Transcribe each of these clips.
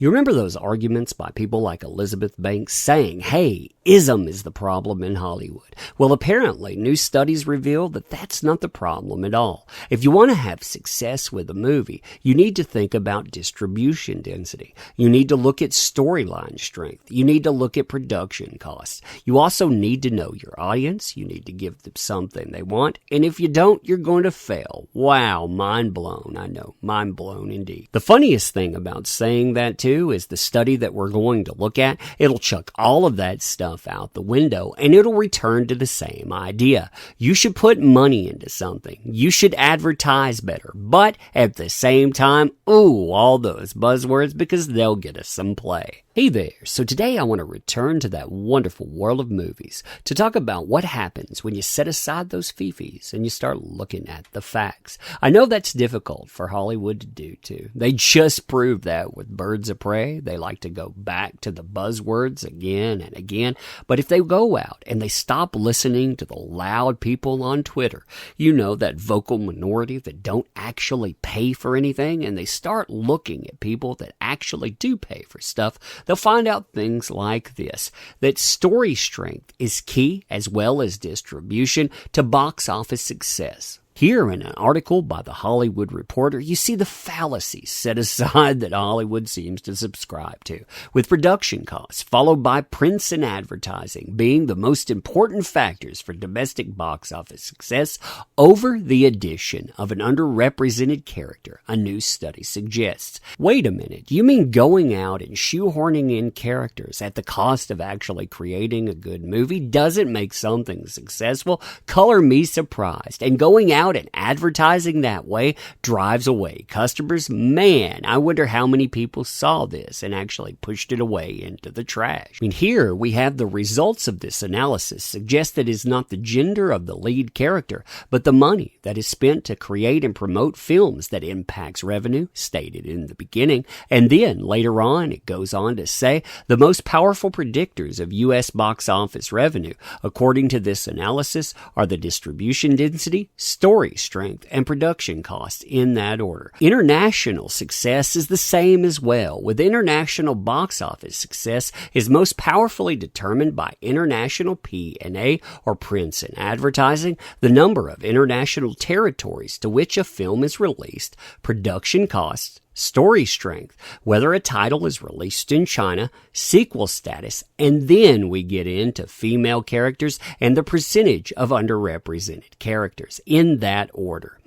You remember those arguments by people like Elizabeth Banks saying, hey, ism is the problem in Hollywood? Well, apparently, new studies reveal that that's not the problem at all. If you want to have success with a movie, you need to think about distribution density. You need to look at storyline strength. You need to look at production costs. You also need to know your audience. You need to give them something they want. And if you don't, you're going to fail. Wow, mind blown. I know, mind blown indeed. The funniest thing about saying that too is the study that we're going to look at. It'll chuck all of that stuff out the window and it'll return to the same idea. You should put money into something. You should advertise better. But at the same time, all those buzzwords because they'll get us some play. Hey there, so today I want to return to that wonderful world of movies to talk about what happens when you set aside those fifis and you start looking at the facts. I know that's difficult for Hollywood to do too. They just proved that with Birds of Prey. They like to go back to the buzzwords again and again, but if they go out and they stop listening to the loud people on Twitter, you know, that vocal minority that don't actually pay for anything, and they start looking at people that actually do pay for stuff, they'll find out things like this, that story strength is key as well as distribution to box office success. Here in an article by The Hollywood Reporter, you see the fallacies set aside that Hollywood seems to subscribe to, with production costs followed by prints and advertising being the most important factors for domestic box office success over the addition of an underrepresented character, a new study suggests. Wait a minute, you mean going out and shoehorning in characters at the cost of actually creating a good movie doesn't make something successful? Color me surprised. And going out and advertising that way drives away customers. Man, I wonder how many people saw this and actually pushed it away into the trash. I mean, here we have the results of this analysis suggest that it is not the gender of the lead character, but the money that is spent to create and promote films that impacts revenue, stated in the beginning. And then later on, it goes on to say the most powerful predictors of U.S. box office revenue, according to this analysis, are the distribution density, story strength, and production costs in that order. International success is the same as well, with international box office success is most powerfully determined by international P&A, or prints and advertising, the number of international territories to which a film is released, production costs, story strength, whether a title is released in China, sequel status, and then we get into female characters and the percentage of underrepresented characters in that order.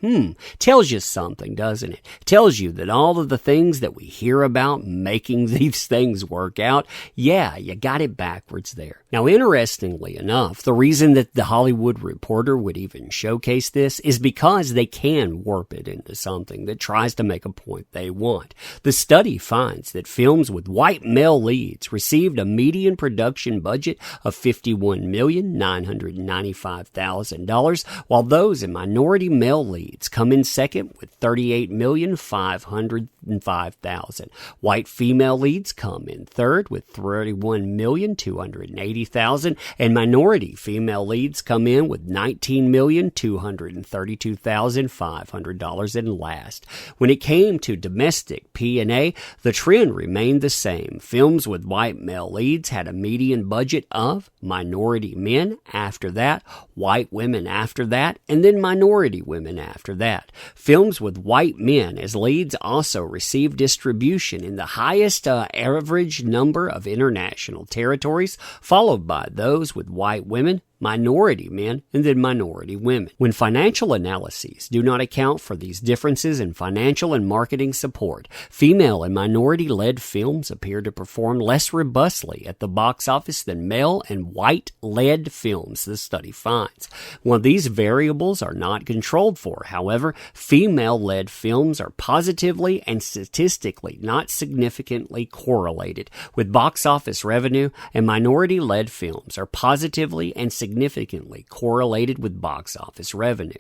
Tells you something, doesn't it? Tells you that all of the things that we hear about making these things work out, yeah, you got it backwards there. Now, interestingly enough, the reason that the Hollywood Reporter would even showcase this is because they can warp it into something that tries to make a point they want. The study finds that films with white male leads received a median production budget of $51,995,000, while those in minority male leads come in second with $38,505,000. White female leads come in third with $31,280,000, and minority female leads come in with $19,232,500 and last. When it came to domestic P&A, the trend remained the same. Films with white male leads had a median budget of minority men after that, white women after that, and then minority women after that. Films with white men as leads also received distribution in the highest average number of international territories, followed by those with white women, minority men, and then minority women. When financial analyses do not account for these differences in financial and marketing support, female and minority-led films appear to perform less robustly at the box office than male and white-led films, the study finds. While these variables are not controlled for, however, female-led films are positively and statistically not significantly correlated with box office revenue, and minority-led films are positively and significantly significantly correlated with box office revenue.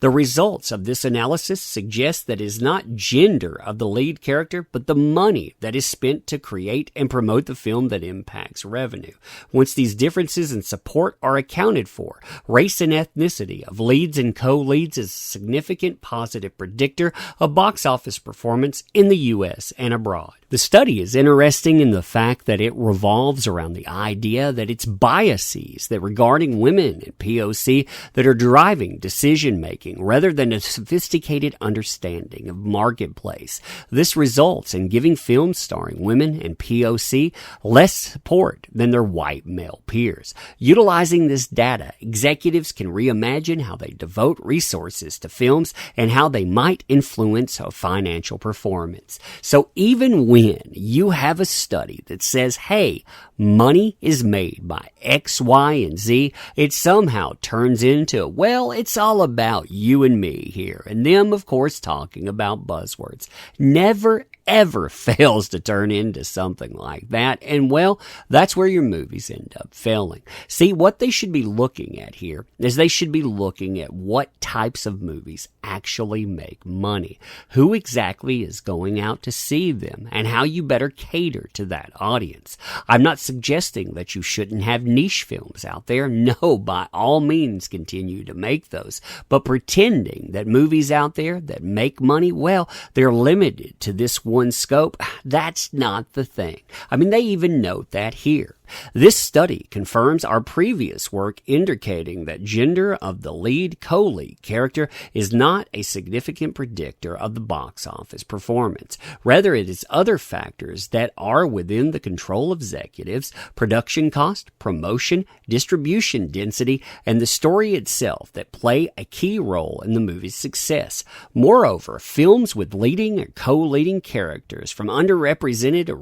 The results of this analysis suggest that it is not gender of the lead character, but the money that is spent to create and promote the film that impacts revenue. Once these differences in support are accounted for, race and ethnicity of leads and co-leads is a significant positive predictor of box office performance in the U.S. and abroad. The study is interesting in the fact that it revolves around the idea that it's biases that regarding women and POC that are driving decision-making rather than a sophisticated understanding of marketplace. This results in giving films starring women and POC less support than their white male peers. Utilizing this data, executives can reimagine how they devote resources to films and how they might influence financial performance. So even when you have a study that says, hey, money is made by X, Y, and Z, it somehow turns into, well, it's all about you and me here, and them, of course, talking about buzzwords. Never ever fails to turn into something like that, and well, that's where your movies end up failing. See, what they should be looking at here is they should be looking at what types of movies actually make money, who exactly is going out to see them, and how you better cater to that audience. I'm not suggesting that you shouldn't have niche films out there. No, by all means, continue to make those. But pretending that movies out there that make money, well, they're limited to this one scope, that's not the thing. I mean, they even note that here. This study confirms our previous work indicating that gender of the lead co-lead character is not a significant predictor of the box office performance. Rather, it is other factors that are within the control of executives: production cost, promotion, distribution density, and the story itself that play a key role in the movie's success. Moreover, films with leading or co-leading characters from underrepresented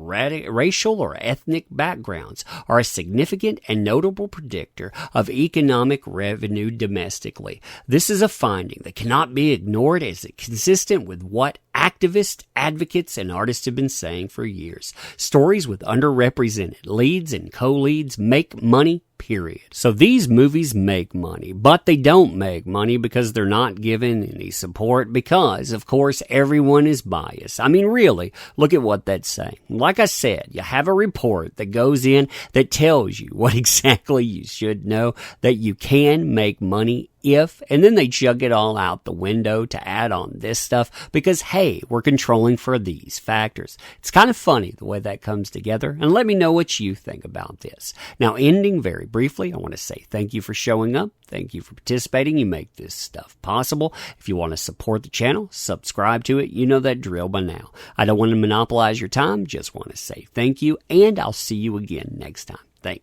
racial or ethnic backgrounds are a significant and notable predictor of economic revenue domestically. This is a finding that cannot be ignored as it's consistent with what activists, advocates, and artists have been saying for years. Stories with underrepresented leads and co-leads make money, period. So these movies make money, but they don't make money because they're not given any support because, of course, everyone is biased. I mean, really, look at what that's saying. Like I said, you have a report that goes in that tells you what exactly you should know, that you can make money if, and then they jug it all out the window to add on this stuff because, hey, we're controlling for these factors. It's kind of funny the way that comes together, and let me know what you think about this. Now, ending very briefly, I want to say thank you for showing up. Thank you for participating. You make this stuff possible. If you want to support the channel, subscribe to it. You know that drill by now. I don't want to monopolize your time. Just want to say thank you, and I'll see you again next time. Thanks.